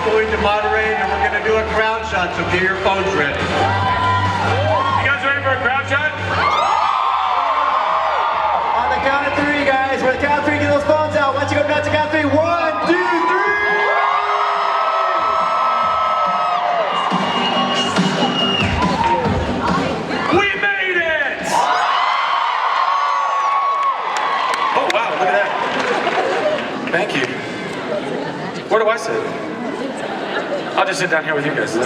going to moderate, and we're going to do a crowd shot, so get your phones ready. You guys ready for a crowd shot? On the count of three, guys. With the count of three, get those phones out. Once you go nuts, the count of three. 1, 2, 3. We made it! Oh wow, look at that. Thank you. Where do I sit? I'll just sit down here with you guys. Oh,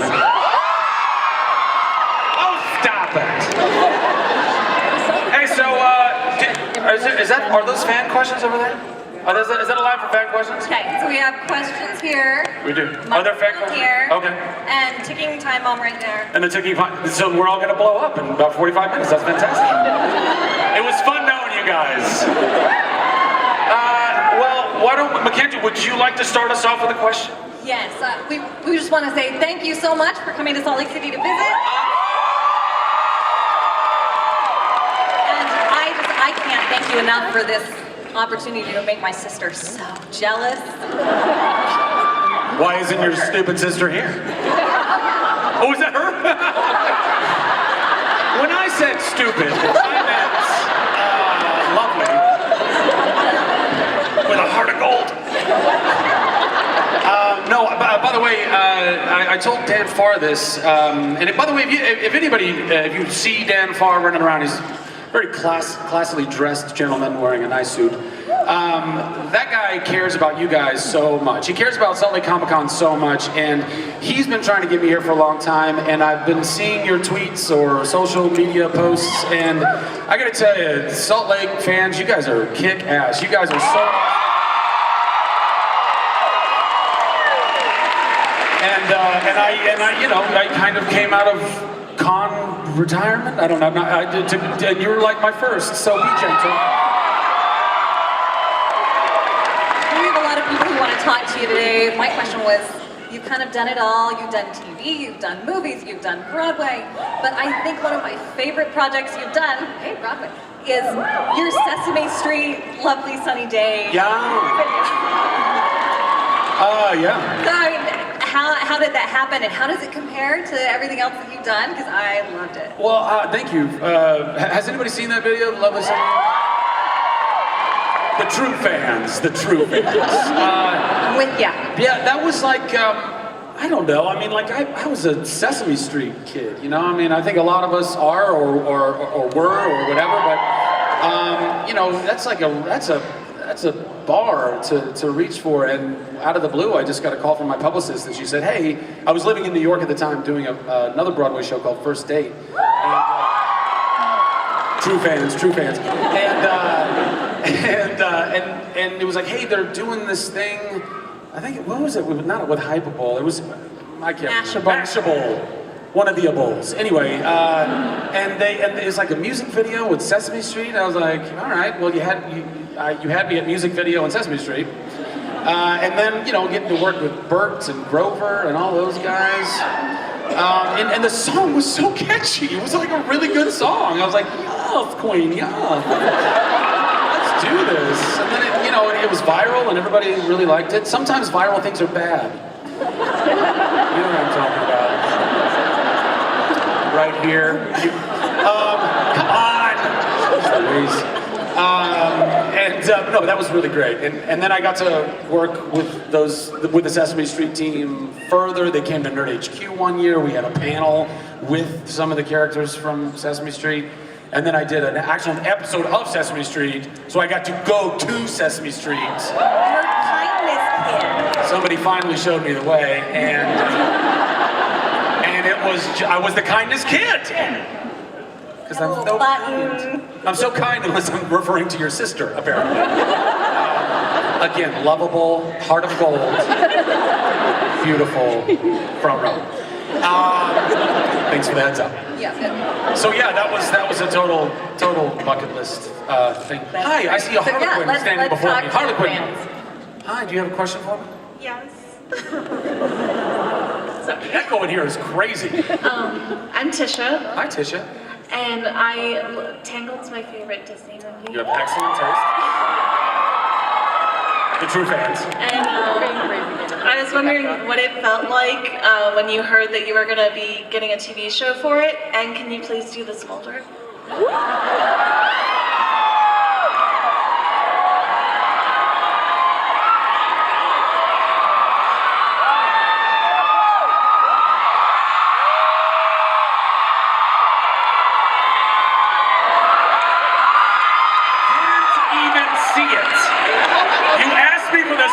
stop it! Hey, so, are those fan questions over there? Is that a line for fan questions? Okay, so we have questions here. We do. Are there fan questions? Here. Okay. And ticking time bomb right there. And the ticking time, so we're all gonna blow up in about 45 minutes. That's fantastic. It was fun knowing you guys. Well, why don't, Mackenzie, would you like to start us off with a question? Yes, we just want to say thank you so much for coming to Salt Lake City to visit. And I can't thank you enough for this opportunity to make my sister so jealous. Why isn't your stupid sister here? Oh, is that her? When I said stupid, I meant lovely. With a heart of gold. No, by the way, I told Dan Farr this, and by the way, if you see Dan Farr running around, he's a very classically dressed gentleman wearing a nice suit. That guy cares about you guys so much. He cares about Salt Lake Comic Con so much, and he's been trying to get me here for a long time, and I've been seeing your tweets or social media posts, and I gotta tell you, Salt Lake fans, you guys are kick-ass. You guys are so... And I kind of came out of con retirement. I don't know. And you were like my first, so be gentle. We have a lot of people who want to talk to you today. My question was, you've kind of done it all. You've done TV, you've done movies, you've done Broadway. But I think one of my favorite projects you've done, hey, Broadway, is your Sesame Street Lovely Sunny Day Yeah. video. Yeah. So, I mean, how did that happen, and how does it compare to everything else that you've done? Because I loved it. Well, thank you. Has anybody seen that video, Lovely Sunny? The true fans. I'm with ya. Yeah, that was like, I don't know. I mean, like, I was a Sesame Street kid, you know? I mean, I think a lot of us are, or were, or whatever, but, you know, that's a bar to reach for, and out of the blue, I just got a call from my publicist, and she said, hey, I was living in New York at the time doing another Broadway show called First Date. And, true fans. And it was like, hey, they're doing this thing, I think, what was it? Not with Hyperbole, it was, I can't remember. Mashable. One of the ables. Anyway, and it's like a music video with Sesame Street. I was like, all right, well, you had me at music video and Sesame Street, and then getting to work with Bert and Grover and all those guys, and the song was so catchy. It was like a really good song. I was like, yeah, Queen, yeah, let's do this. And then it was viral and everybody really liked it. Sometimes viral things are bad. You know what I'm talking about. Right here. Come on! No, that was really great. And then I got to work with the Sesame Street team further. They came to Nerd HQ one year. We had a panel with some of the characters from Sesame Street. And then I did an actual episode of Sesame Street, so I got to go to Sesame Street. Your kindness kid. Somebody finally showed me the way, and I was the kindness kid. Because I'm so kind. I'm so kind unless I'm referring to your sister, apparently. Again, lovable, heart of gold, beautiful, front row. Thanks for the heads up. Yeah. So yeah, that was a total bucket list thing. Hi, I see a Harlequin standing before me. Harlequin. Hi, do you have a question for me? Yes. The echo in here is crazy. I'm Tisha. Hi, Tisha. And Tangled's my favorite Disney movie. You have excellent taste. The true fans. And I I was wondering what it felt like when you heard that you were going to be getting a TV show for it, and can you please do the smolder?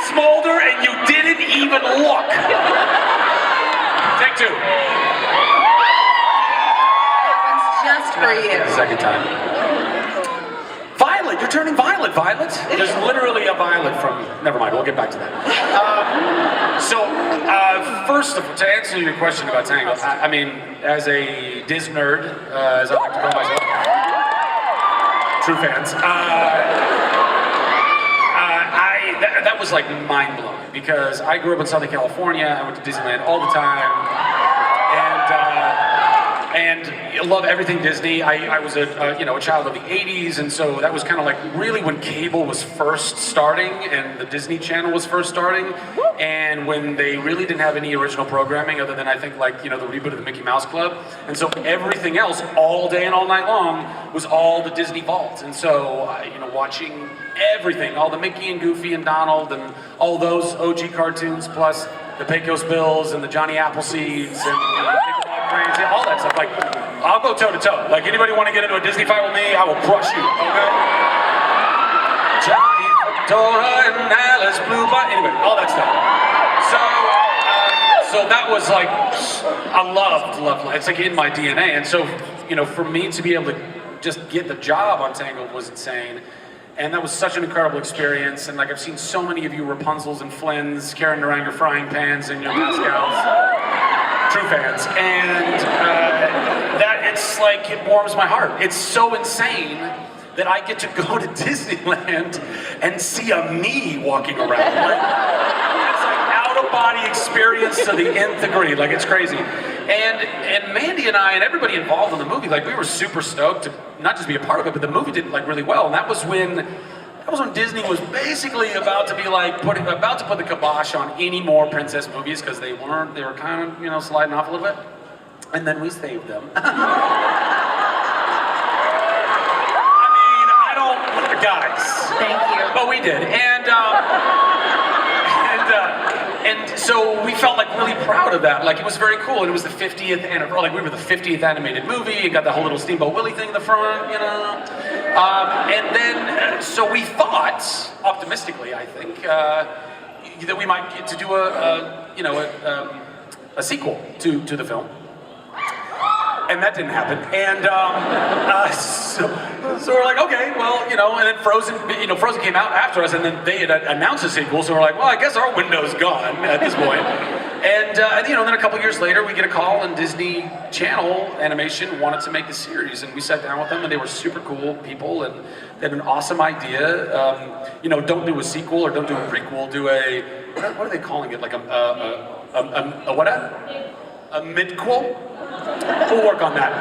Smolder and you didn't even look. Take 2. That one's just for you. Second time. Violet, you're turning violet, Violet. There's literally a violet from, never mind, we'll get back to that. First, to answer your question about Tangled, I mean, as a Diz nerd, as I like to call myself, true fans, that was like mind-blowing because I grew up in Southern California. I went to Disneyland all the time, and I love everything Disney. I was a child of the '80s, and so that was kind of like really when cable was first starting and the Disney Channel was first starting, and when they really didn't have any original programming other than I think like the reboot of the Mickey Mouse Club, and so everything else all day and all night long was all the Disney Vault, and so watching everything, all the Mickey and Goofy and Donald and all those OG cartoons, plus the Pecos Bills and the Johnny Appleseeds and Nickelback Cranes, all that stuff. Like, I'll go toe to toe. Like, anybody want to get into a Disney fight with me? I will crush you. Okay? Johnny Dora and Alice Blue Button. Anyway, all that stuff. So that was like, I loved. It's like in my DNA. And so, for me to be able to just get the job on Tangled was insane. And that was such an incredible experience. And like I've seen so many of you Rapunzels and Flynns carrying around your frying pans and your Pascals. True fans. And that it's like, it warms my heart. It's so insane that I get to go to Disneyland and see a me walking around. Like, it's like out-of-body experience to the nth degree. Like, it's crazy. And Mandy and I and everybody involved in the movie, like we were super stoked to not just be a part of it, but the movie did like really well. And that was when Disney was basically about to be like about to put the kibosh on any more princess movies because they were kind of sliding off a little bit. And then we saved them. Guys. Thank you. But we did, and so we felt like really proud of that. Like it was very cool, and it was the 50th anniversary. Like we were the 50th animated movie. It got the whole little Steamboat Willie thing in the front, And then, so we thought, optimistically, I think, that we might get to do a sequel to the film. And that didn't happen. And so we're like, okay, well, and then Frozen came out after us, and then they had announced a sequel. So we're like, well, I guess our window's gone at this point. And then a couple years later, we get a call, and Disney Channel Animation wanted to make the series, and we sat down with them, and they were super cool people, and they had an awesome idea. Don't do a sequel or don't do a prequel. Do a what are they calling it? Like a what? A midquel? We'll work on that.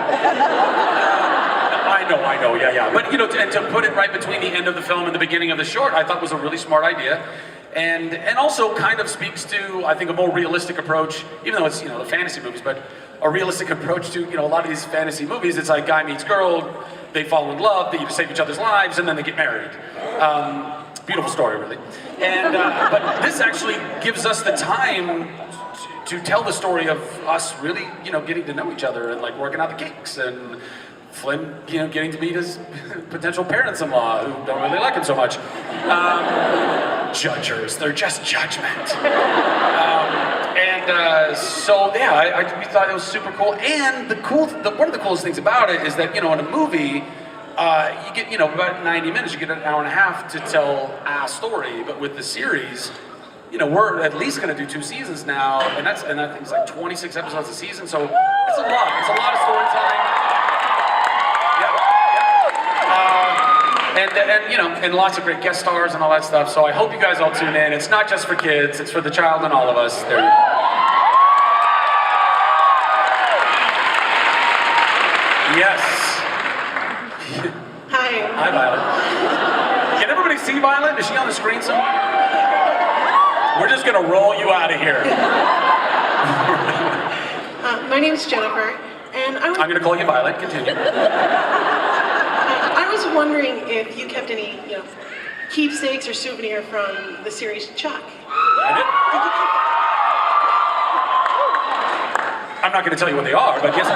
I know, yeah. But and to put it right between the end of the film and the beginning of the short, I thought was a really smart idea, and also kind of speaks to, I think, a more realistic approach, even though it's the fantasy movies, but a realistic approach to a lot of these fantasy movies. It's like guy meets girl, they fall in love, they save each other's lives, and then they get married. Beautiful story, really. And but this actually gives us the time to tell the story of us really, getting to know each other and like working out the kinks, and Flynn, getting to meet his potential parents-in-law who don't really like him so much. Judgers, they're just judgment. We thought it was super cool. And one of the coolest things about it is that in a movie, you get about 90 minutes, you get an hour and a half to tell a story, but with the series, we're at least going to do 2 seasons now, and I think it's like 26 episodes a season, so it's a lot. It's a lot of storytelling. And lots of great guest stars and all that stuff. So I hope you guys all tune in. It's not just for kids; it's for the child and all of us. There you go. Yes. Hi. Hi, Violet. Can everybody see Violet? Is she on the screen somewhere? We're just gonna roll you out of here. My name's Jennifer, and I'm gonna call you Violet. Continue. I was wondering if you kept any, keepsakes or souvenir from the series Chuck. I did? I'm not gonna tell you what they are, but yes,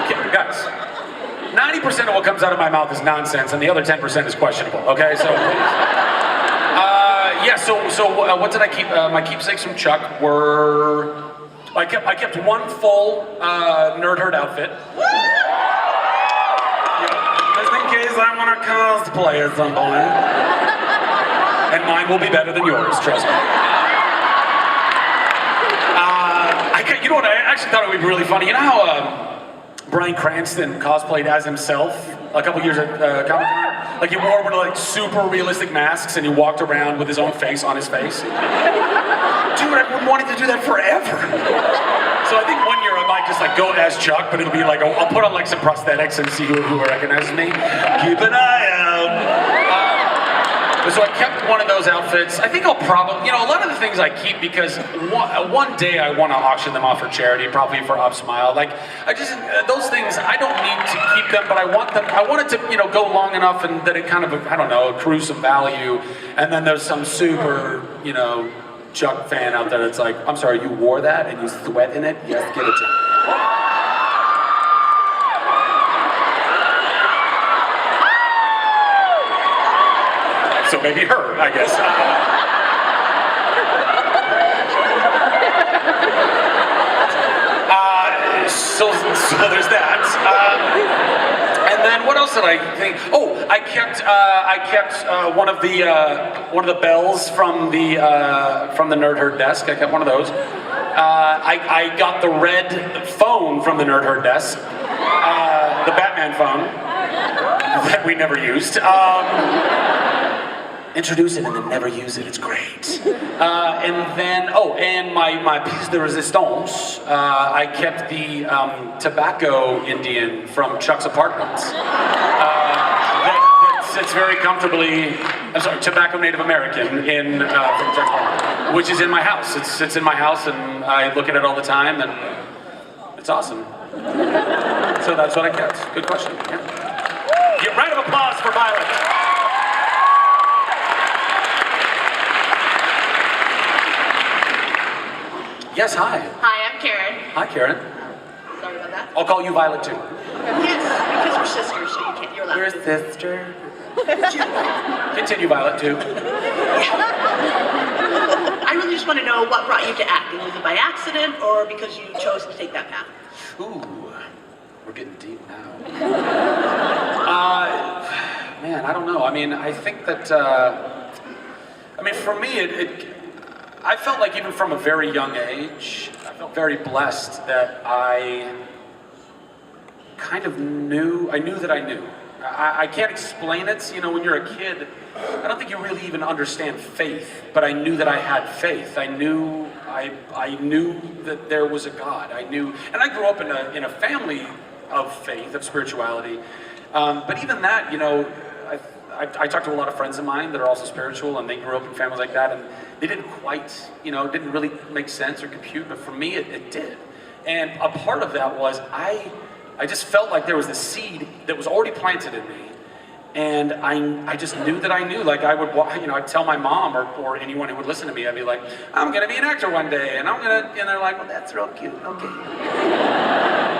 okay, guys. 90% of what comes out of my mouth is nonsense, and the other 10% is questionable. Okay, so. What did I keep? My keepsakes from Chuck were. I kept one full Nerd Herd outfit. Just in case I want to cosplay at some point. And mine will be better than yours, trust me. You know what? I actually thought it would be really funny. You know how Bryan Cranston cosplayed as himself a couple years at Comic-Con? Like he wore one of like super realistic masks and he walked around with his own face on his face. Dude, I've been wanting to do that forever. So I think one year I might just like go as Chuck, but it'll be like, I'll put on like some prosthetics and see who recognizes me. Keep an eye out. So I kept one of those outfits. I think I'll probably, a lot of the things I keep because one day I want to auction them off for charity, probably for Up Smile. Like, those things, I don't need to keep them, but I want it to, go long enough and that it kind of, accrues some value. And then there's some super, Chuck fan out there that's like, I'm sorry, you wore that and you sweat in it? Yes, give it to me. So maybe her, I guess. So there's that. And then what else did I think? Oh, I kept one of the bells from the Nerd Herd desk. I kept one of those. I got the red phone from the Nerd Herd desk, the Batman phone that we never used. Introduce it and then never use it. It's great. And then, and my piece de resistance, I kept the tobacco Indian from Chuck's apartment. That sits very comfortably, tobacco Native American from Chuck's apartment, which is in my house. It sits in my house and I look at it all the time and it's awesome. So that's what I kept. Good question. Yeah. Give a round of applause for Violet. Yes, hi. Hi, I'm Karen. Hi, Karen. Sorry about that. I'll call you Violet too. Yes, because we're sisters, so you're allowed. We're a sister. Continue, Violet too. I really just want to know what brought you to acting. Was it by accident or because you chose to take that path? Ooh, we're getting deep now. Man, I don't know. I mean, I think that, for me, I felt like even from a very young age, I felt very blessed that I kind of knew that I knew. I can't explain it, when you're a kid, I don't think you really even understand faith, but I knew that I had faith. I knew that there was a God. I knew, and I grew up in a family of faith, of spirituality, but even that, I talked to a lot of friends of mine that are also spiritual, and they grew up in families like that, and they didn't quite, it didn't really make sense or compute, but for me, it did. And a part of that was I just felt like there was this seed that was already planted in me, and I just knew that I knew. Like I'd tell my mom or anyone who would listen to me, I'd be like, I'm gonna be an actor one day, and they're like, well, that's real cute, okay.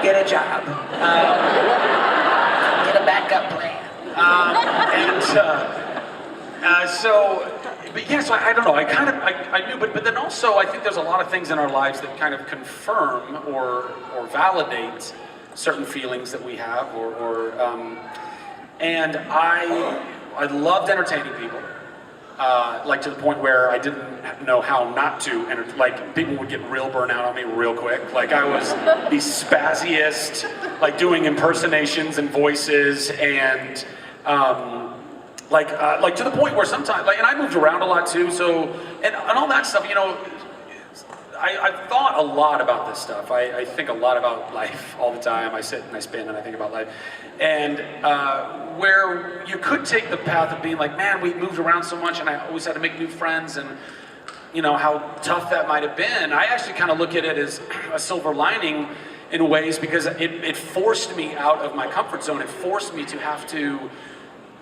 Get a job. Get a backup plan. So I don't know, I knew, but then also I think there's a lot of things in our lives that kind of confirm or validate certain feelings that we have, and I loved entertaining people, like to the point where I didn't know how not to, like people would get real burnout on me real quick. Like I was the spazziest, like doing impersonations and voices and like to the point where sometimes, and I moved around a lot too, so, and all that stuff, I've thought a lot about this stuff. I think a lot about life all the time. I sit and I spin and I think about life. And where you could take the path of being like, man, we moved around so much and I always had to make new friends, and how tough that might have been, I actually kind of look at it as a silver lining in ways, because it forced me out of my comfort zone. It forced me to have to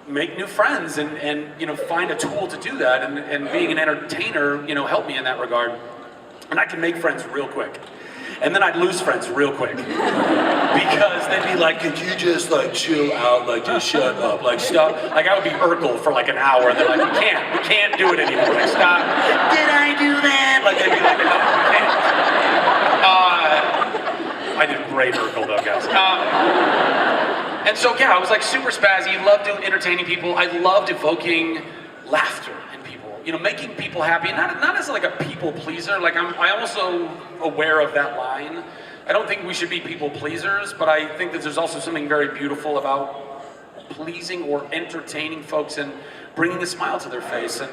make new friends and find a tool to do that. And being an entertainer, helped me in that regard. And I can make friends real quick. And then I'd lose friends real quick. Because they'd be like, could you just chill out, just shut up, stop. I would be Urkel for an hour, and they're like, we can't do it anymore. Stop. Did I do that? They'd be like, no, we can't. I did great Urkel though, guys. And so I was super spazzy, loved entertaining people. I loved evoking laughter in people, making people happy. Not as a people pleaser. I'm also aware of that line. I don't think we should be people pleasers, but I think that there's also something very beautiful about pleasing or entertaining folks and bringing a smile to their face and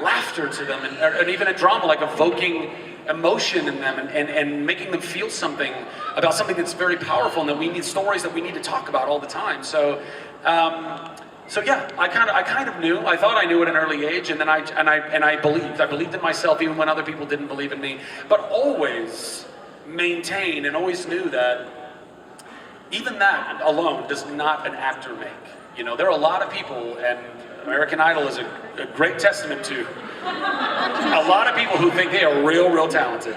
laughter to them, and even a drama, evoking emotion in them and making them feel something about something that's very powerful and that we need stories that we need to talk about all the time. So I kind of knew. I thought I knew at an early age, and then I believed in myself even when other people didn't believe in me. But always maintained and always knew that even that alone does not an actor make. There are a lot of people, and American Idol is a great testament to a lot of people who think they are real talented,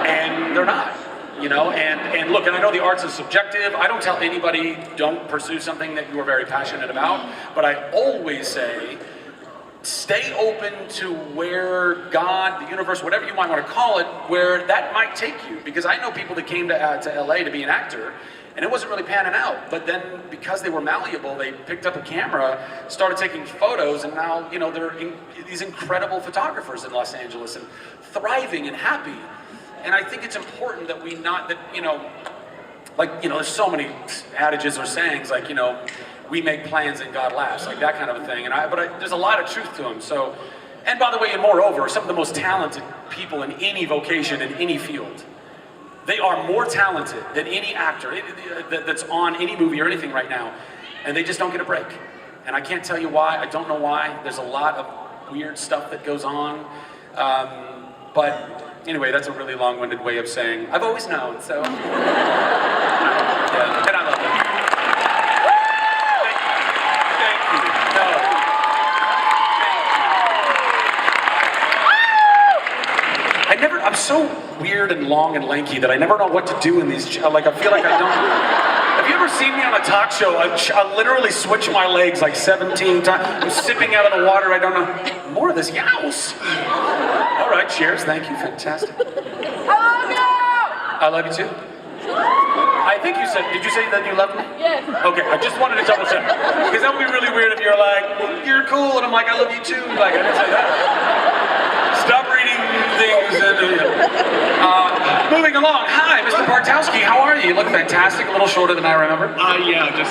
and they're not. And look, and I know the arts is subjective. I don't tell anybody don't pursue something that you are very passionate about, but I always say, stay open to where God, the universe, whatever you might want to call it, where that might take you. Because I know people that came to LA to be an actor, and it wasn't really panning out. But then, because they were malleable, they picked up a camera, started taking photos, and now, they're these incredible photographers in Los Angeles and thriving and happy. And I think it's important that there's so many adages or sayings, we make plans and God laughs, that kind of a thing. But there's a lot of truth to them. So, and by the way, and moreover, some of the most talented people in any vocation, in any field, they are more talented than any actor that's on any movie or anything right now, and they just don't get a break. And I can't tell you why. I don't know why. There's a lot of weird stuff that goes on. But anyway, that's a really long-winded way of saying I've always known. So, and I love it. I'm so weird and long and lanky that I never know what to do in these. I feel like I don't. Have you ever seen me on a talk show? I literally switch my legs 17 times. I'm sipping out of the water. I don't know. More of this yows. All right, cheers. Thank you. Fantastic. I love you too. I think you said, did you say that you love me? Yes. Okay, I just wanted to double check. Because that would be really weird if you're like, you're cool, and I'm like, I love you too. I didn't say that. Stop reading things. Moving along. Hi, Mr. Bartowski, how are you? You look fantastic, a little shorter than I remember. Yeah, just,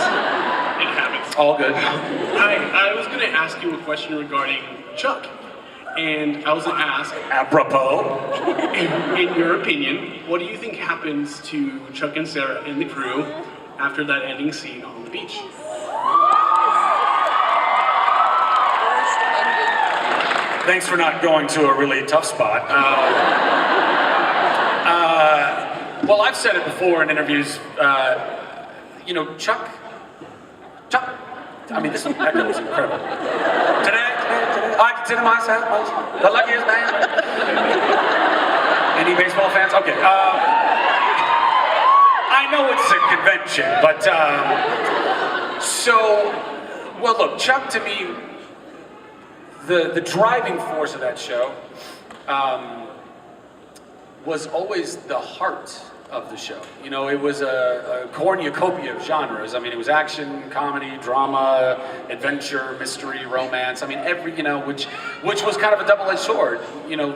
it happens. All good. Hi, I was going to ask you a question regarding Chuck. And I was going to ask, apropos, in your opinion, what do you think happens to Chuck and Sarah and the crew after that ending scene on the beach? Thanks for not going to a really tough spot. Well, I've said it before in interviews. Chuck. I mean, that was incredible. Today, I consider myself the luckiest man. Any baseball fans? Okay. I know it's a convention, but well, look, Chuck to me, the driving force of that show was always the heart of the show. It was a cornucopia of genres. I mean, it was action, comedy, drama, adventure, mystery, romance. I mean, which was kind of a double-edged sword.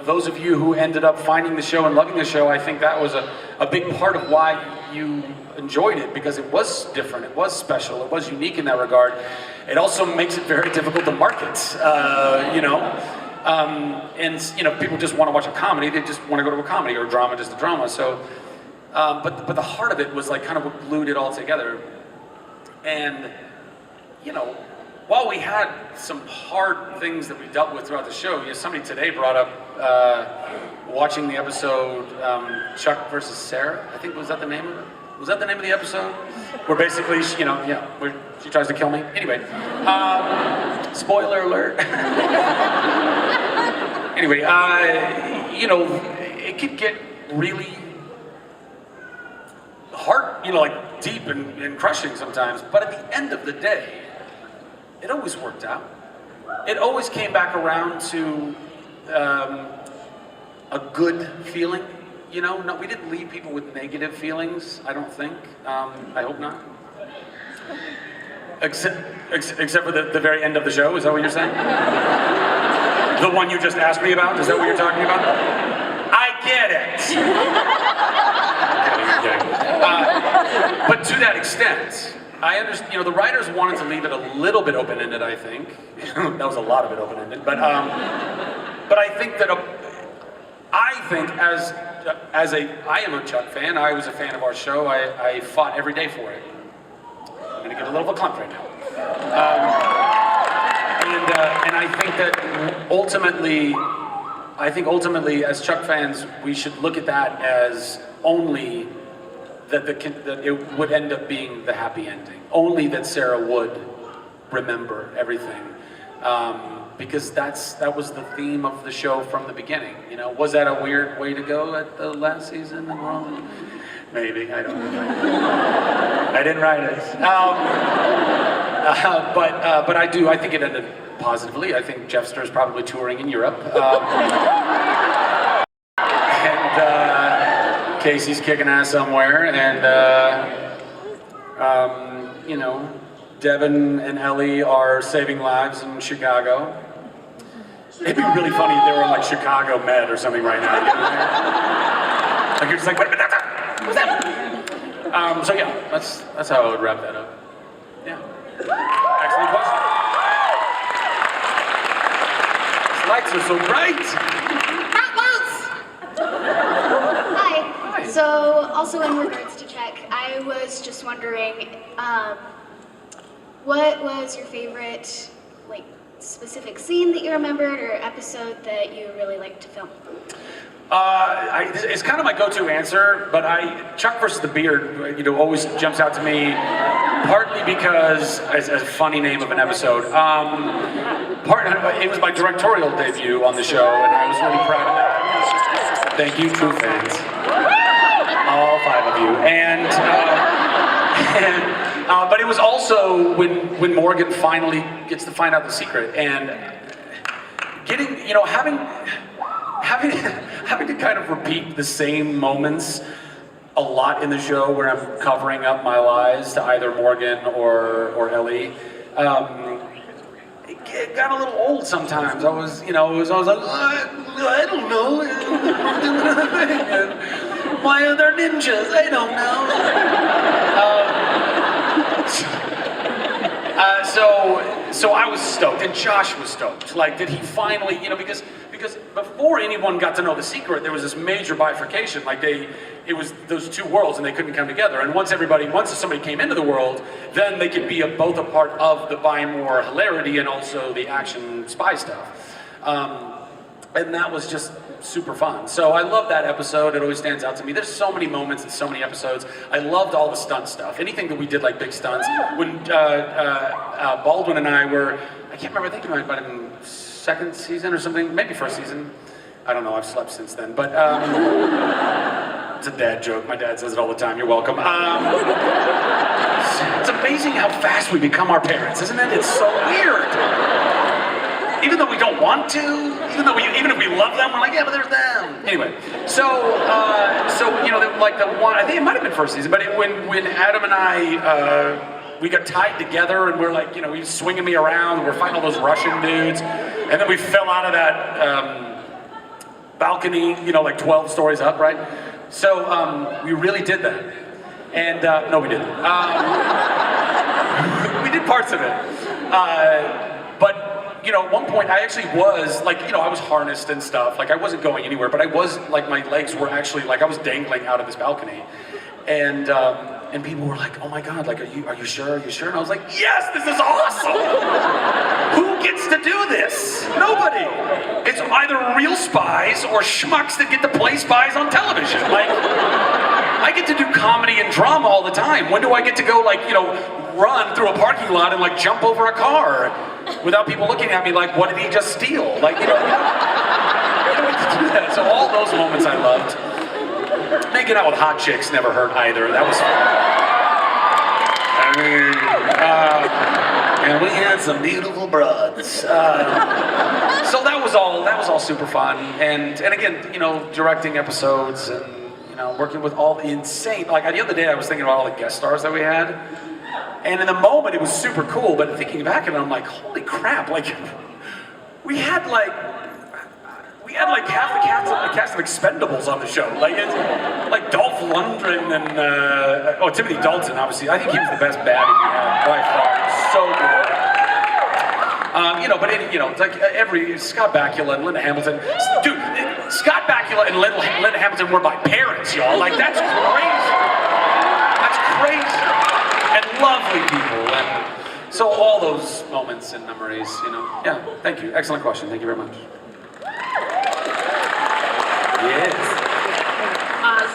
Those of you who ended up finding the show and loving the show, I think that was a big part of why you enjoyed it, because it was different, it was special, it was unique in that regard. It also makes it very difficult to market, and people just want to watch a comedy, they just want to go to a comedy, or a drama, just a drama. So, but the heart of it was kind of what glued it all together. And, while we had some hard things that we dealt with throughout the show, somebody today brought up watching the episode Chuck versus Sarah. I think was that the name of it? Was that the name of the episode? Where basically, where she tries to kill me. Anyway, spoiler alert. Anyway, it could get really hard, like deep and crushing sometimes. But at the end of the day, it always worked out. It always came back around to a good feeling. No, we didn't leave people with negative feelings, I don't think. I hope not. Except for the very end of the show, is that what you're saying? The one you just asked me about, is that what you're talking about? I get it! But to that extent, I understand, the writers wanted to leave it a little bit open-ended, I think. That was a lot of it open-ended, but I think that I am a Chuck fan. I was a fan of our show. I fought every day for it. I'm gonna get a little verklempt right now. And I think that ultimately, as Chuck fans, we should look at that as only that it would end up being the happy ending. Only that Sarah would remember everything. Because that was the theme of the show from the beginning. Was that a weird way to go at the last season? Maybe, I don't know. I didn't write it. But I think it ended positively. I think Jeffster's probably touring in Europe. And Casey's kicking ass somewhere. And, Devin and Ellie are saving lives in Chicago. It'd be really funny if they were in like Chicago Med or something right now. Like you're just like, wait a minute, what's that? So yeah, that's how I would wrap that up. Yeah. Excellent question. These lights are so bright. Hi. So also in regards to Chuck, I was just wondering, what was your favorite, specific scene that you remembered or episode that you really liked to film? It's kind of my go-to answer, but Chuck versus the Beard, always jumps out to me, partly because it's a funny name of an episode. It was my directorial debut on the show, and I was really proud of that. Thank you, true fans. All 5 of you. But it was also when Morgan finally gets to find out the secret, and getting, having to kind of repeat the same moments a lot in the show where I'm covering up my lies to either Morgan or Ellie. It got a little old sometimes. I was like, I don't know. Why are there ninjas? I don't know. So I was stoked, and Josh was stoked. Did he finally, because before anyone got to know the secret, there was this major bifurcation. It was those two worlds, and they couldn't come together. And once somebody came into the world, then they could be both a part of the Buy More hilarity and also the action spy stuff. And that was just super fun. So I love that episode. It always stands out to me. There's so many moments in so many episodes. I loved all the stunt stuff. Anything that we did, like big stunts. When Baldwin and I were, I can't remember, I think we might have been in 2nd season or something, maybe 1st season. I don't know, I've slept since then. But it's a dad joke. My dad says it all the time. You're welcome. It's amazing how fast we become our parents, isn't it? It's so weird. Even though we don't want to, even if we love them, we're like, yeah, but there's them. Anyway, so the one, I think it might have been 1st season, but when Adam and I, we got tied together and we're like, he was swinging me around, and we're fighting all those Russian dudes, and then we fell out of that balcony, 12 stories up, right? So we really did that. And, no, we didn't. We did parts of it. But at one point I actually was, I was harnessed and stuff. I wasn't going anywhere, but I was, my legs were actually, I was dangling out of this balcony. And and people were like, "Oh my God, like, are you sure? Are you sure?" And I was like, "Yes, this is awesome! Who gets to do this? Nobody. It's either real spies or schmucks that get to play spies on television. Like, I get to do comedy and drama all the time. When do I get to go, like, run through a parking lot and like jump over a car without people looking at me like, what did he just steal? Like, you don't get to do that. So all those moments I loved. Making out with hot chicks never hurt either. That was fun. And we had some beautiful broads. So that was all super fun. And again, directing episodes and working with all the insane. Like the other day, I was thinking about all the guest stars that we had. And in the moment, it was super cool, but thinking back at it, I'm like, holy crap, like, we had like half the cast of Expendables on the show. Like, it's like Dolph Lundgren and, Timothy Dalton, obviously. I think he was the best baddie we had, by far. So good. It's like Scott Bakula and Linda Hamilton. Dude, Scott Bakula and Linda Hamilton were my parents, y'all. Like, that's crazy. That's crazy. And lovely people, and so all those moments and memories, Yeah, thank you. Excellent question. Thank you very much. Yes.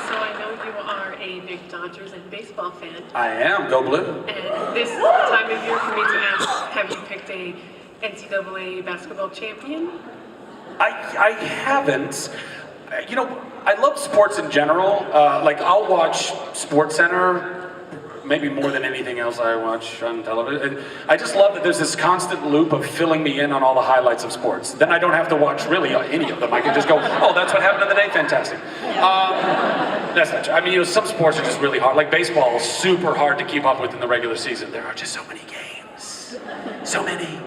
So I know you are a big Dodgers and baseball fan. I am. Go Blue. And this is the time of year for me to ask, have you picked a NCAA basketball champion? I haven't. I love sports in general. Like, I'll watch SportsCenter maybe more than anything else I watch on television. I just love that there's this constant loop of filling me in on all the highlights of sports. Then I don't have to watch really any of them. I can just go, oh, that's what happened in the day? Fantastic. That's not true. I mean, some sports are just really hard. Like baseball is super hard to keep up with in the regular season. There are just so many games. So many.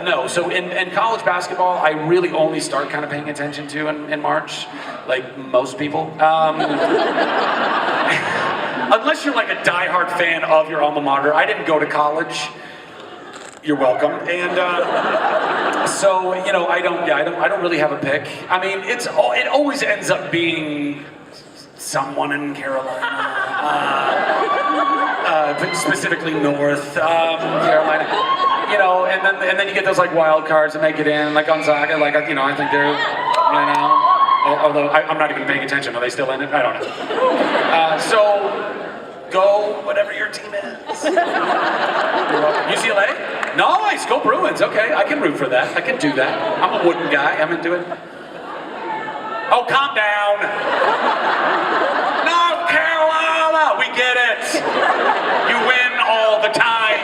No, so in college basketball, I really only start kind of paying attention to in March, like most people. Unless you're like a diehard fan of your alma mater. I didn't go to college. You're welcome. And so I don't really have a pick. I mean, it always ends up being someone in Carolina, specifically North Carolina. And then you get those like wild cards that make it in, like Gonzaga. Like I think they're, Although I'm not even paying attention. Are they still in it? I don't know. So go whatever your team is. UCLA? Nice. Go Bruins. Okay, I can root for that. I can do that. I'm a wooden guy. I'm into it. Oh, calm down. North Carolina. We get it. You win all the time.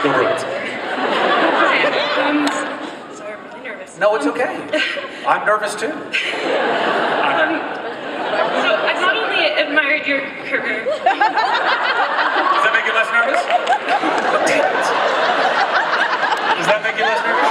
Go Bruins. Sorry, I'm really nervous. No, it's okay. I'm nervous too. So I've not only admired your career. Does that make you less nervous? Damn it. Does that make you less nervous?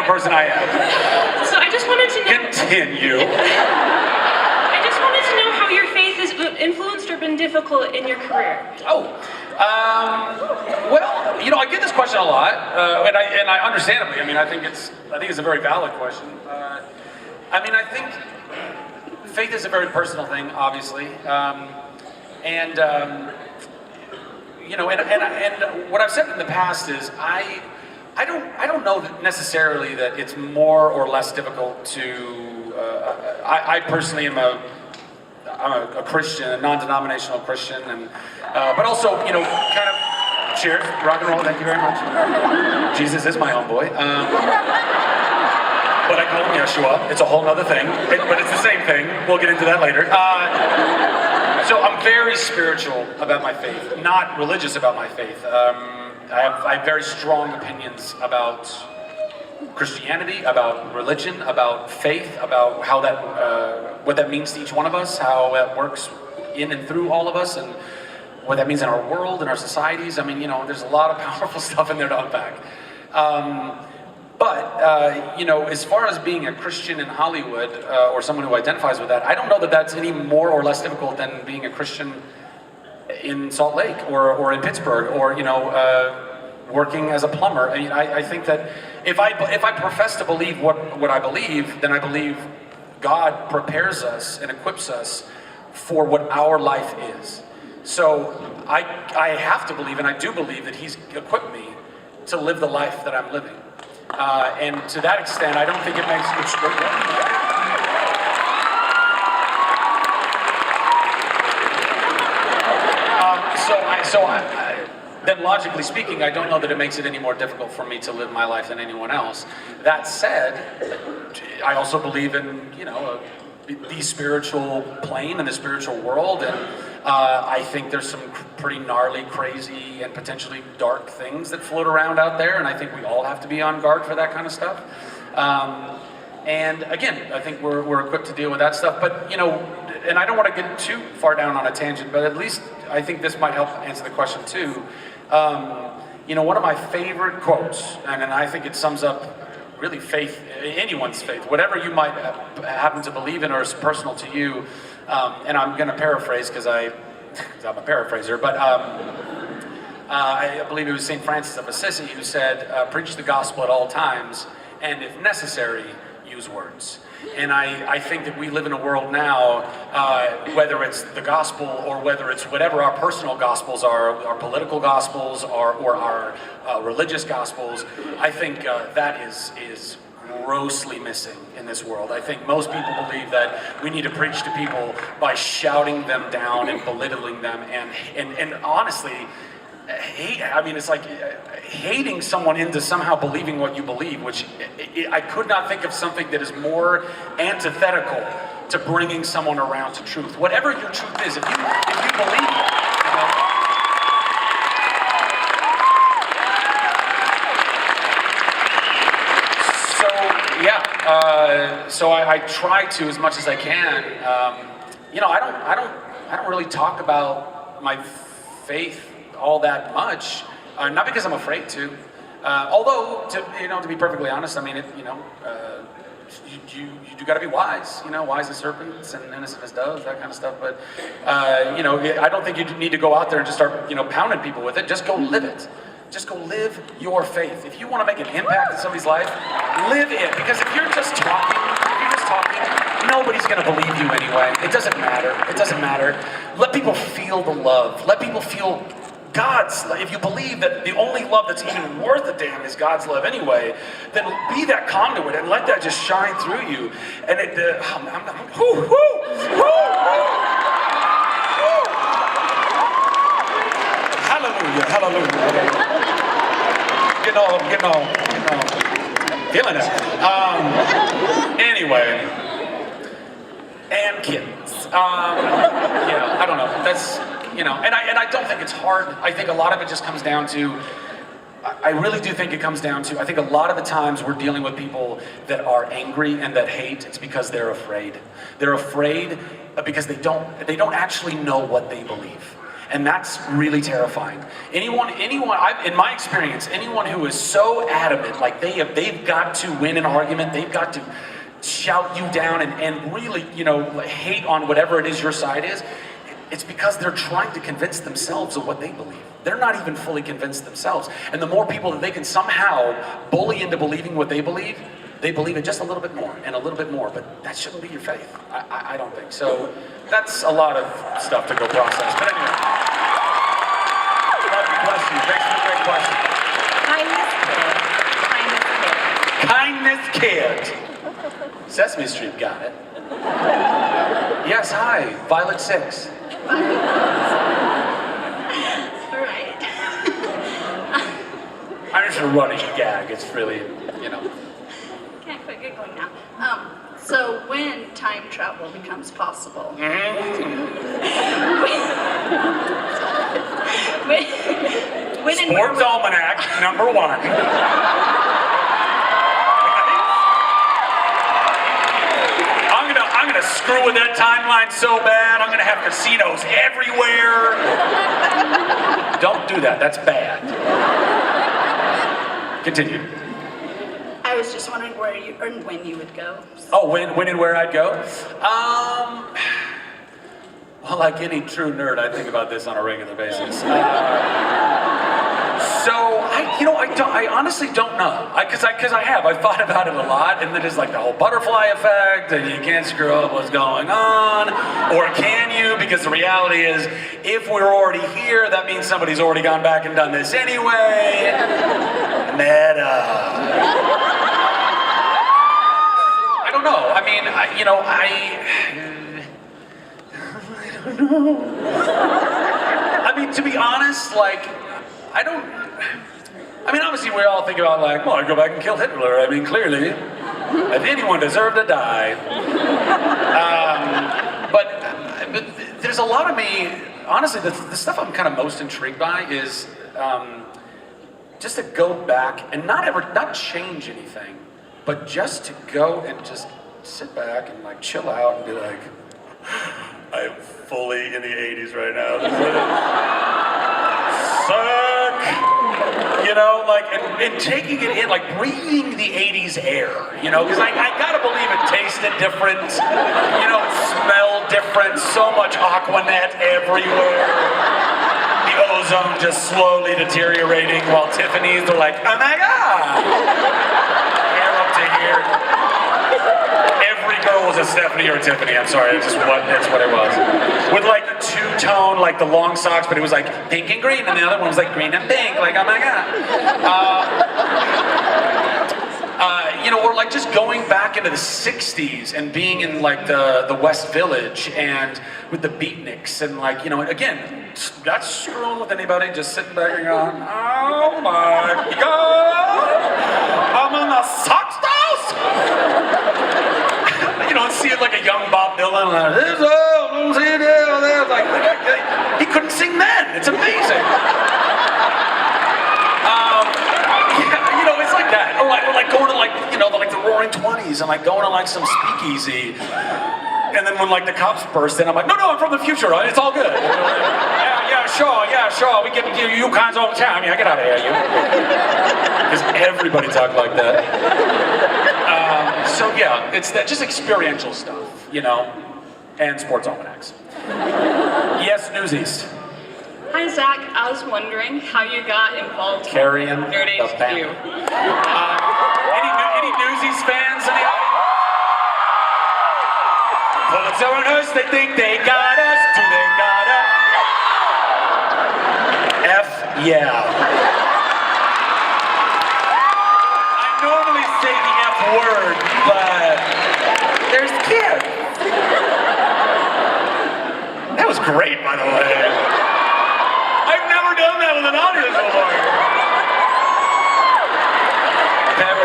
Person I am. So I just wanted to know. Continue. I just wanted to know how your faith has influenced or been difficult in your career. Well, I get this question a lot, and I understandably. I mean, I think it's a very valid question. I think faith is a very personal thing, obviously, and what I've said in the past is I don't know that necessarily that it's more or less difficult to. I personally am I'm a Christian, a non-denominational Christian, and but also kind of cheers, rock and roll. Thank you very much. Jesus is my own boy. But I call him Yeshua. It's a whole other thing, but it's the same thing. We'll get into that later. So I'm very spiritual about my faith, not religious about my faith. I have very strong opinions about Christianity, about religion, about faith, about how that, what that means to each one of us, how that works in and through all of us, and what that means in our world and our societies. I mean, you know, there's a lot of powerful stuff in there to unpack. But you know, as far as being a Christian in Hollywood, or someone who identifies with that, I don't know that that's any more or less difficult than being a Christian in Salt Lake or in Pittsburgh, or, you know, working as a plumber. I mean, I think that if I profess to believe what I believe, then I believe God prepares us and equips us for what our life is. So I have to believe, and I do believe, that He's equipped me to live the life that I'm living. And to that extent, I don't think it makes it straight up. Then logically speaking, I don't know that it makes it any more difficult for me to live my life than anyone else. That said, I also believe in, you know, the spiritual plane and the spiritual world, and I think there's some pretty gnarly, crazy, and potentially dark things that float around out there, and I think we all have to be on guard for that kind of stuff. And again, I think we're equipped to deal with that stuff, but, you know, and I don't want to get too far down on a tangent, but at least I think this might help answer the question too. You know, one of my favorite quotes, and I think it sums up really faith, anyone's faith, whatever you might happen to believe in or is personal to you, and I'm going to paraphrase because I'm a paraphraser, but I believe it was St. Francis of Assisi who said, preach the gospel at all times, and if necessary, use words. And I think that we live in a world now, whether it's the gospel or whether it's whatever our personal gospels are, our political gospels or our religious gospels, I think that is grossly missing in this world. I think most people believe that we need to preach to people by shouting them down and belittling them, and honestly, I mean, it's like hating someone into somehow believing what you believe, which I could not think of something that is more antithetical to bringing someone around to truth. Whatever your truth is, if you believe it, you know. So yeah, so I try to, as much as I can. You know, I don't really talk about my faith all that much, not because I'm afraid to, although to be perfectly honest, I mean, you do got to be wise, you know, wise as serpents and innocent as doves, that kind of stuff. But you know, I don't think you need to go out there and just start, you know, pounding people with it. Just go live it. Just go live your faith. If you want to make an impact in somebody's life, live it. Because if you're just talking, nobody's going to believe you anyway. It doesn't matter. It doesn't matter. Let people feel the love. Let people feel God's love. If you believe that the only love that's even worth a damn is God's love anyway, then be that conduit and let that just shine through you. And it, hallelujah, hallelujah. You know, feeling it. Anyway, and kittens. Yeah, I don't know. That's, you know, and I don't think it's hard. I think a lot of it just comes down to, I really do think it comes down to, I think a lot of the times we're dealing with people that are angry and that hate, it's because they're afraid. They're afraid because they don't actually know what they believe. And that's really terrifying. Anyone, in my experience, anyone who is so adamant, like they've got to win an argument, they've got to shout you down and really, you know, hate on whatever it is your side is, it's because they're trying to convince themselves of what they believe. They're not even fully convinced themselves. And the more people that they can somehow bully into believing what they believe it just a little bit more and a little bit more, but that shouldn't be your faith. I don't think. So that's a lot of stuff to go process. But anyway, love you, bless you. Thanks for the great question. Kindness kid. Sesame Street got it. Yes, hi, Violet 6. All right. I'm just a running gag. It's really, you know. Can't quit giggling now. So when time travel becomes possible, when in Sports Almanac, number 1. I'm gonna screw with that timeline so bad, I'm gonna have casinos everywhere. Don't do that, that's bad. Continue. I was just wondering where you or when you would go. Oh, when and where I'd go? Well, like any true nerd, I think about this on a regular basis. I honestly don't know. Because I've thought about it a lot, and then there's like the whole butterfly effect, and you can't screw up what's going on, or can you? Because the reality is, if we're already here, that means somebody's already gone back and done this anyway. Meta. I don't know. I mean, I don't know. I mean, to be honest, like, obviously we all think about like, well, I'd go back and kill Hitler. I mean, clearly, if anyone deserved to die. But there's a lot of me, honestly, the stuff I'm kind of most intrigued by is just to go back and not change anything, but just to go and just sit back and like chill out and be like, I'm fully in the 80s right now. Suck! You know, like, and taking it in, like breathing the 80s air, you know, because I gotta believe it tasted different, you know, it smelled different, so much Aquanet everywhere. The ozone just slowly deteriorating while Tiffany's are like, oh my God! Hair up to here. Every girl was a Stephanie or a Tiffany, I'm sorry, that's what it was. With like the two-tone, like the long socks, but it was like pink and green, and the other one was like green and pink, like, oh my God. You know, or like just going back into the 60s and being in like the West Village and with the beatniks and like, you know, again, not screwing with anybody, just sitting back and going, oh my God, I'm in the sock house! You know, seeing like a young Bob Dylan, like, he couldn't sing then. It's amazing. Yeah, you know, it's like that. Or like going to like, you know, like the Roaring 20s and like going to like some speakeasy. And then when like the cops burst in, I'm like, no, I'm from the future. It's all good. Yeah, sure. We give you kinds all the time. Yeah, get out of here, you. Because everybody talked like that. So yeah, it's that just experiential stuff, you know, and sports almanacs. Yes, Newsies. Hi Zach, I was wondering how you got involved Carrying with Nerd the HQ. banner. Any Newsies fans in the audience? Pulitzer on us, they think they got us. Do they got us? F yeah. I normally say the F word, but there's kids. That was great, by the way. I've never done that with an audience before.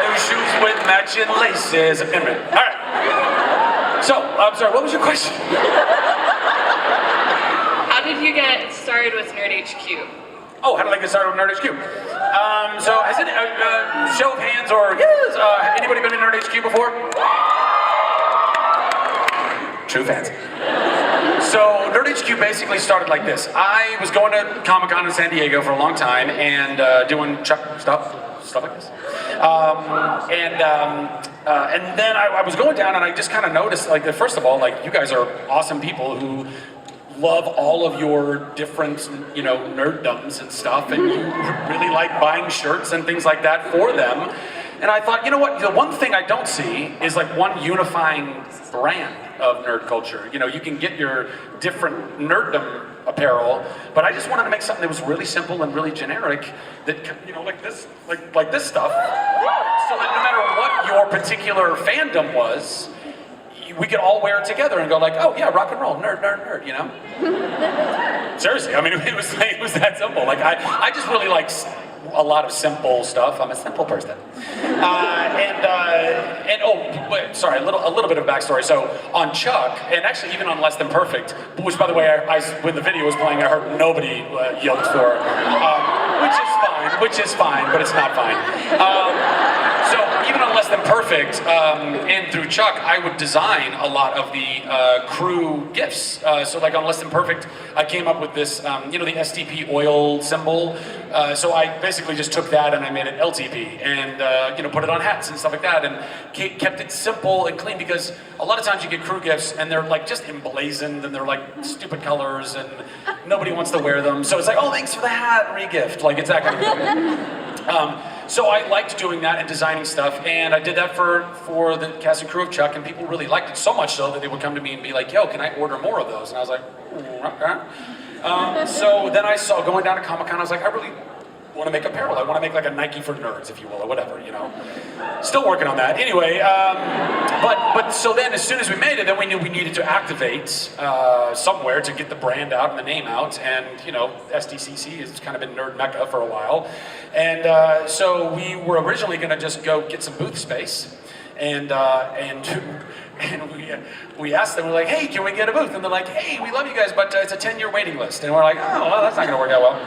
New shoes with matching laces. All right. So, I'm sorry, what was your question? How did you get started with Nerd HQ? Oh, how did I get started with Nerd HQ? So, has it, show of hands or, yes, anybody been in Nerd HQ before? True fans. So, Nerd HQ basically started like this. I was going to Comic-Con in San Diego for a long time and doing Chuck stuff like this. And then I was going down and I just kind of noticed, like, that first of all, like, you guys are awesome people who love all of your different, you know, nerddoms and stuff, and you really like buying shirts and things like that for them. And I thought, you know what, the one thing I don't see is like one unifying brand of nerd culture. You know, you can get your different nerddom apparel, but I just wanted to make something that was really simple and really generic that, you know, like this, like this stuff, so that no matter what your particular fandom was, we could all wear it together and go like, oh yeah, rock and roll, nerd, you know? Seriously, I mean, it was that simple. Like, I just really like a lot of simple stuff. I'm a simple person. sorry, a little bit of backstory. So on Chuck, and actually even on Less Than Perfect, which by the way, when the video was playing, I heard nobody yelled for, which is fine, but it's not fine. So even on Less Than Perfect, and through Chuck, I would design a lot of the crew gifts. So like on Less Than Perfect, I came up with this, the STP oil symbol. So I basically just took that and I made it LTP and put it on hats and stuff like that, and kept it simple and clean, because a lot of times you get crew gifts and they're like just emblazoned and they're like stupid colors and nobody wants to wear them. So it's like, oh, thanks for the hat, re-gift. Like, it's that kind of thing. So I liked doing that and designing stuff, and I did that for the cast and crew of Chuck, and people really liked it so much so that they would come to me and be like, yo, can I order more of those? And I was like, okay. So then I saw, going down to Comic-Con, I was like, I really want to make apparel. I want to make like a Nike for nerds, if you will, or whatever, Still working on that. Anyway, but so then as soon as we made it, then we knew we needed to activate somewhere to get the brand out and the name out, and SDCC has kind of been nerd mecca for a while. And so we were originally going to just go get some booth space, and we asked them, we're like, hey, can we get a booth? And they're like, hey, we love you guys, but it's a 10-year waiting list. And we're like, oh, well, that's not going to work out well.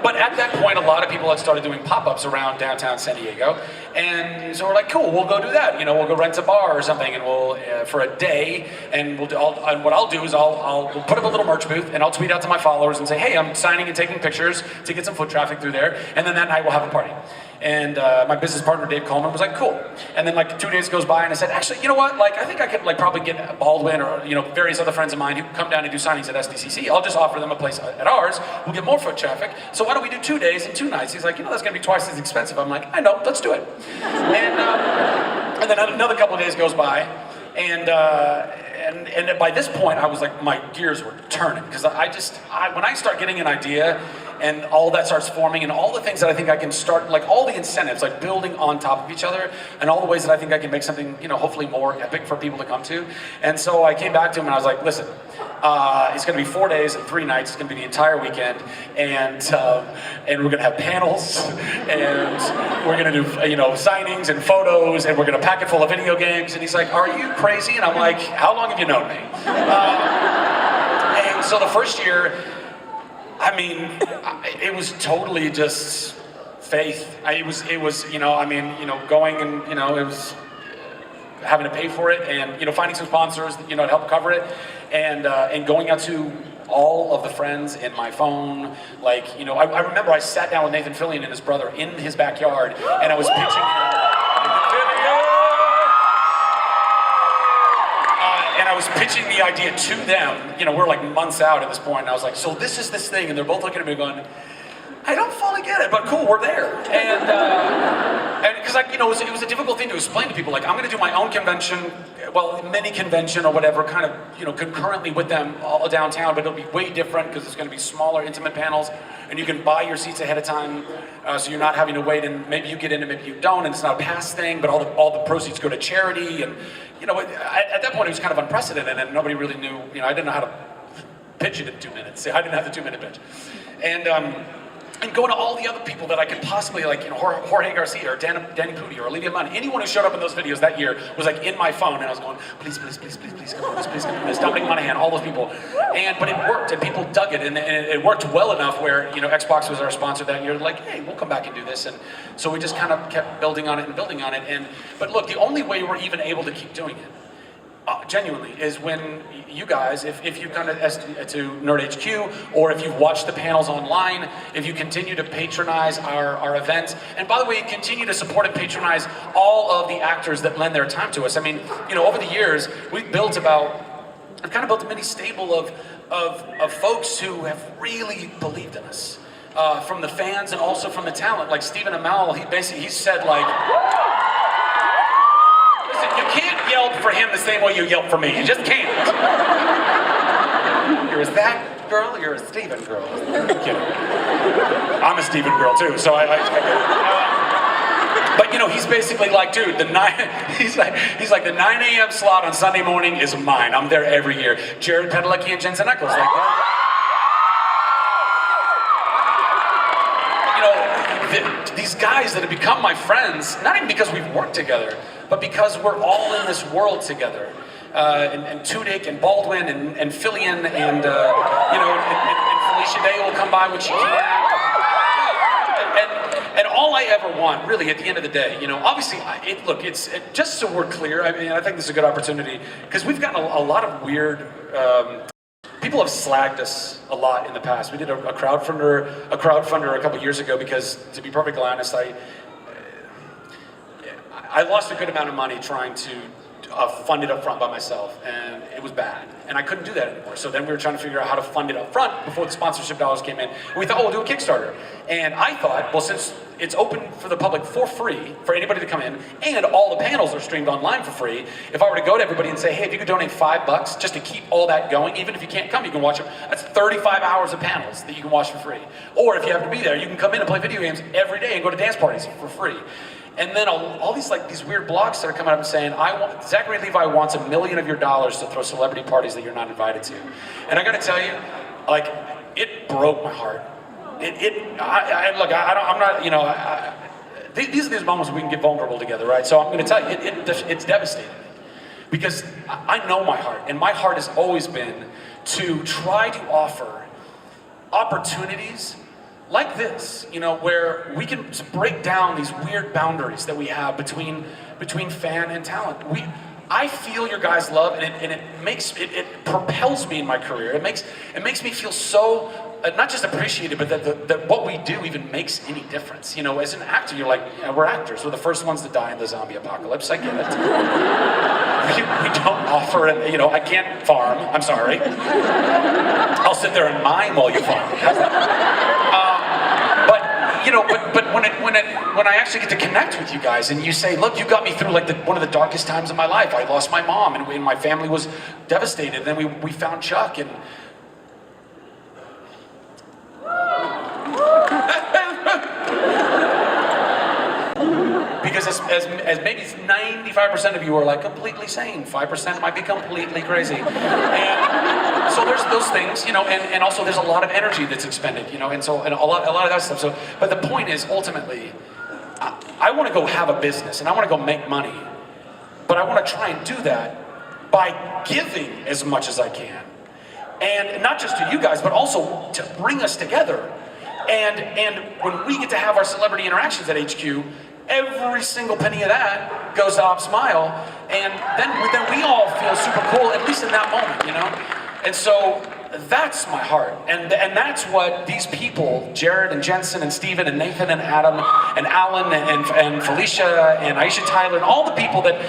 But at that point, a lot of people had started doing pop-ups around downtown San Diego. And so we're like, cool, we'll go do that. We'll go rent a bar or something, and we'll for a day. And what I'll do is we'll put up a little merch booth, and I'll tweet out to my followers and say, hey, I'm signing and taking pictures to get some foot traffic through there. And then that night we'll have a party. And my business partner, Dave Coleman, was like, cool. And then like 2 days goes by, and I said, actually, you know what? Like, I think I could like probably get Baldwin or various other friends of mine who come down and do signings at SDCC. I'll just offer them a place at ours. We'll get more foot traffic. So why don't we do 2 days and 2 nights? He's like, that's going to be twice as expensive. I'm like, I know, let's do it. And then another couple of days goes by, and by this point, I was like, my gears were turning, because when I start getting an idea, and all that starts forming, and all the things that I think I can start, like all the incentives, like building on top of each other, and all the ways that I think I can make something, hopefully more epic for people to come to. And so I came back to him and I was like, listen, it's going to be 4 days and 3 nights. It's going to be the entire weekend, and we're going to have panels, and we're going to do signings and photos, and we're going to pack it full of video games. And he's like, are you crazy? And I'm like, how long have you known me? And so the first year, it was totally just faith. It was going and, it was having to pay for it, and, finding some sponsors, to help cover it, and going out to all of the friends in my phone. Like, I remember I sat down with Nathan Fillion and his brother in his backyard, and I was pitching him. And I was pitching the idea to them. We're like months out at this point, and I was like, so this is this thing, and they're both looking at me going, I don't fully get it, but cool, we're there. And because it was a difficult thing to explain to people. Like, I'm going to do my own convention, mini convention or whatever, kind of, concurrently with them all downtown, but it'll be way different because it's going to be smaller, intimate panels, and you can buy your seats ahead of time, so you're not having to wait, and maybe you get in and maybe you don't, and it's not a pass thing, but all the proceeds go to charity, and at that point it was kind of unprecedented, and nobody really knew. I didn't know how to pitch it in 2 minutes. I didn't have the 2-minute pitch, and going to all the other people that I could possibly, like, Jorge Garcia or Danny Pudi or Olivia Munn, anyone who showed up in those videos that year was like in my phone, and I was going, please, come on this, please come on this, Dominic Monaghan, all those people. But it worked, and people dug it, and it worked well enough where, Xbox was our sponsor that year, like, hey, we'll come back and do this. And so we just kind of kept building on it. But look, the only way we're even able to keep doing it, genuinely, is when you guys, if you've gone to Nerd HQ, or if you've watched the panels online, if you continue to patronize our events, and by the way, continue to support and patronize all of the actors that lend their time to us. Over the years, I've kind of built a mini stable of folks who have really believed in us, from the fans and also from the talent. Like Stephen Amell, he said, like, you can't yelp for him the same way you yelp for me. You just can't. You're a Zach girl, you're a Steven girl. I'm kidding. I'm a Steven girl too, so but he's basically like, dude, he's like the 9 a.m. slot on Sunday morning is mine. I'm there every year. Jared Padalecki and Jensen Ackles, like that. These guys that have become my friends, not even because we've worked together, but because we're all in this world together. And Tudyk and Baldwin and Fillion and Felicia Day will come by when she can. And all I ever want, really, at the end of the day, obviously, just so we're clear, I mean, I think this is a good opportunity, because we've gotten a lot of weird, people have slagged us a lot in the past. We did a crowdfunder a couple years ago because, to be perfectly honest, I lost a good amount of money trying to fund it up front by myself, and it was bad. And I couldn't do that anymore. So then we were trying to figure out how to fund it up front before the sponsorship dollars came in. And we thought, we'll do a Kickstarter. And I thought, well, since it's open for the public for free, for anybody to come in, and all the panels are streamed online for free, if I were to go to everybody and say, hey, if you could donate $5 just to keep all that going, even if you can't come, you can watch them. That's 35 hours of panels that you can watch for free. Or if you have to be there, you can come in and play video games every day and go to dance parties for free. And then all these these weird blogs started coming up and saying, Zachary Levi wants $1 million of your dollars to throw celebrity parties that you're not invited to. And I gotta tell you, it broke my heart. These are these moments we can get vulnerable together, right? So I'm gonna tell you, it's devastating. Because I know my heart, and my heart has always been to try to offer opportunities like this, where we can break down these weird boundaries that we have between fan and talent. I feel your guys' love, and it propels me in my career. It makes me feel so not just appreciated, but that what we do even makes any difference. As an actor, you're like, we're actors. We're the first ones to die in the zombie apocalypse. I get it. We don't offer it. I can't farm. I'm sorry. I'll sit there and mime while you farm. But when I actually get to connect with you guys, and you say, look, you got me through one of the darkest times of my life. I lost my mom, and my family was devastated. Then we found Chuck, and because as maybe 95% of you are completely sane, 5% might be completely crazy, and so there's those things, and also there's a lot of energy that's expended, and a lot of that stuff. So, but the point is, ultimately, I want to go have a business, and I want to go make money, but I want to try and do that by giving as much as I can, and not just to you guys, but also to bring us together. And when we get to have our celebrity interactions at HQ, every single penny of that goes to Op Smile, and then we all feel super cool, at least in that moment, And so that's my heart, and that's what these people, Jared and Jensen and Steven and Nathan and Adam and Alan and Felicia and Aisha Tyler and all the people that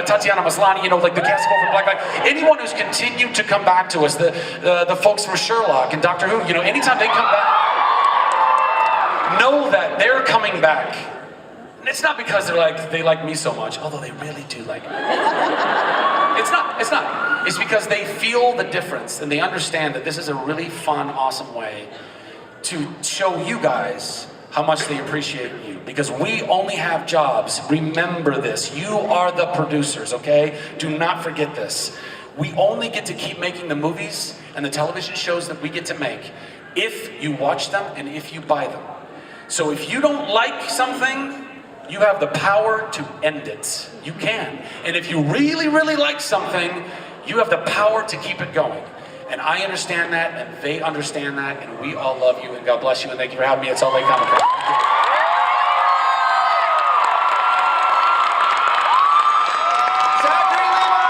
Tatiana Maslany, the cast of from Black Light, anyone who's continued to come back to us, the folks from Sherlock and Doctor Who, anytime they come back, know that they're coming back. And it's not because they like me so much, although they really do like me. It's not. It's because they feel the difference, and they understand that this is a really fun, awesome way to show you guys how much they appreciate you. Because we only have jobs. Remember this. You are the producers, okay? Do not forget this. We only get to keep making the movies and the television shows that we get to make if you watch them and if you buy them. So if you don't like something, you have the power to end it. You can. And if you really, really like something, you have the power to keep it going. And I understand that, and they understand that, and we all love you, and God bless you, and thank you for having me at Salt Lake Comic Con. Zachary Levi!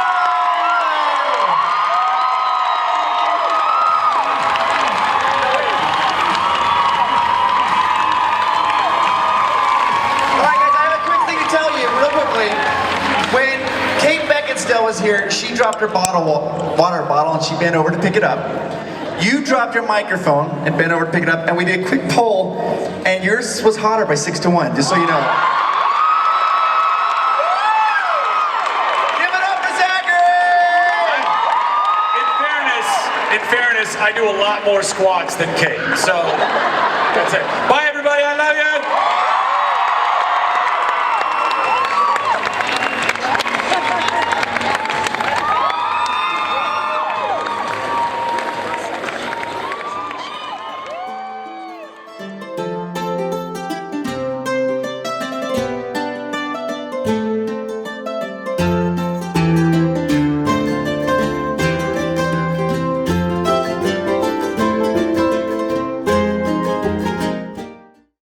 When Kate Beckinsale was here, she dropped her water bottle and she bent over to pick it up. You dropped your microphone and bent over to pick it up, and we did a quick poll, and yours was hotter by 6-1, just so you know. Give it up for Zachary! In fairness, I do a lot more squats than Kate, so that's it. Bye, everybody.